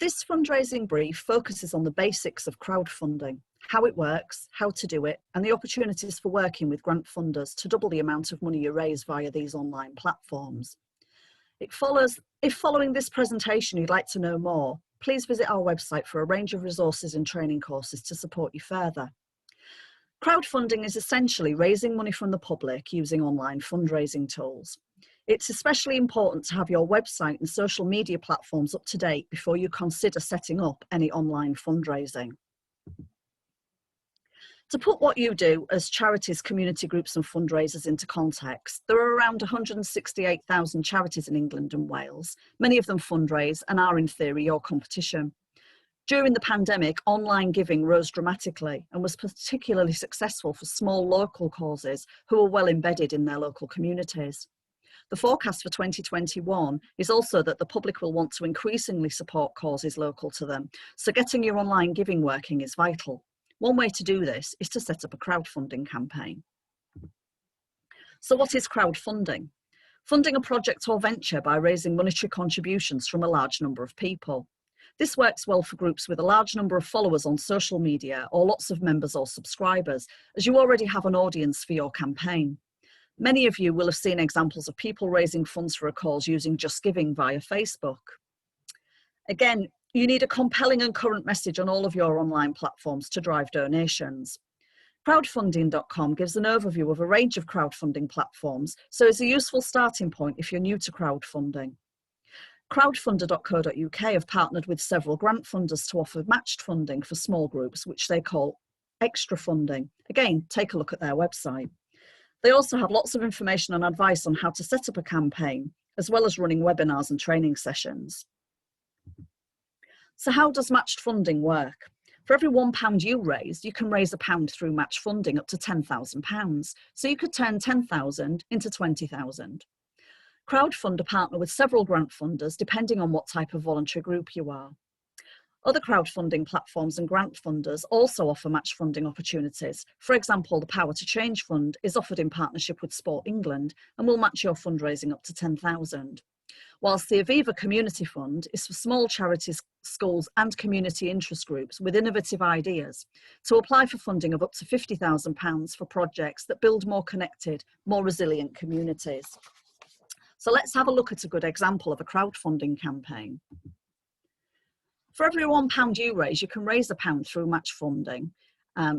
This fundraising brief focuses on the basics of crowdfunding, how it works, how to do it, and the opportunities for working with grant funders to double the amount of money you raise via these online platforms. If following this presentation you'd like to know more, please visit our website for a range of resources and training courses to support you further. Crowdfunding is essentially raising money from the public using online fundraising tools. It's especially important to have your website and social media platforms up to date before you consider setting up any online fundraising. To put what you do as charities, community groups and fundraisers into context, there are around 168,000 charities in England and Wales. Many of them fundraise and are in theory your competition. During the pandemic, online giving rose dramatically and was particularly successful for small local causes who are well embedded in their local communities. The forecast for 2021 is also that the public will want to increasingly support causes local to them, so getting your online giving working is vital. One way to do this is to set up a crowdfunding campaign. So what is crowdfunding? Funding a project or venture by raising monetary contributions from a large number of people. This works well for groups with a large number of followers on social media or lots of members or subscribers, as you already have an audience for your campaign. Many of you will have seen examples of people raising funds for a cause using Just Giving via Facebook. Again, you need a compelling and current message on all of your online platforms to drive donations. Crowdfunding.com gives an overview of a range of crowdfunding platforms, so it's a useful starting point if you're new to crowdfunding. Crowdfunder.co.uk have partnered with several grant funders to offer matched funding for small groups, which they call extra funding. Again, take a look at their website. They also have lots of information and advice on how to set up a campaign, as well as running webinars and training sessions. So how does matched funding work? For every £1 you raise, you can raise £1 through match funding up to £10,000. So you could turn 10,000 into 20,000. Crowdfunder partner with several grant funders depending on what type of voluntary group you are. Other crowdfunding platforms and grant funders also offer match funding opportunities. For example, the Power to Change Fund is offered in partnership with Sport England and will match your fundraising up to 10,000. Whilst the Aviva Community Fund is for small charities, schools and community interest groups with innovative ideas to apply for funding of up to £50,000 for projects that build more connected, more resilient communities. So let's have a look at a good example of a crowdfunding campaign. For every £1 you raise, you can raise £1 through match funding,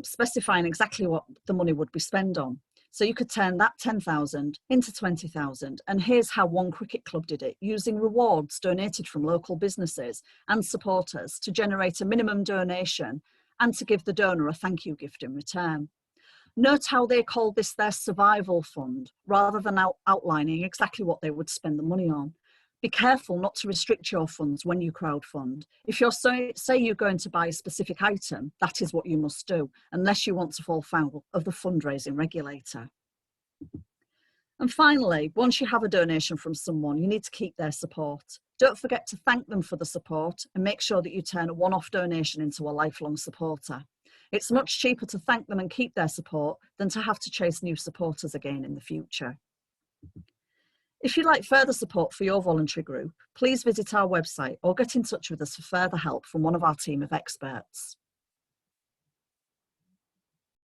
specifying exactly what the money would be spent on. So you could turn that 10,000 into 20,000. And here's how one cricket club did it, using rewards donated from local businesses and supporters to generate a minimum donation and to give the donor a thank you gift in return. Note how they called this their survival fund, rather than outlining exactly what they would spend the money on. Be careful not to restrict your funds when you crowdfund. If you're say you're going to buy a specific item, that is what you must do, unless you want to fall foul of the fundraising regulator. And finally, once you have a donation from someone, you need to keep their support. Don't forget to thank them for the support and make sure that you turn a one-off donation into a lifelong supporter. It's much cheaper to thank them and keep their support than to have to chase new supporters again in the future. If you'd like further support for your voluntary group, please visit our website or get in touch with us for further help from one of our team of experts.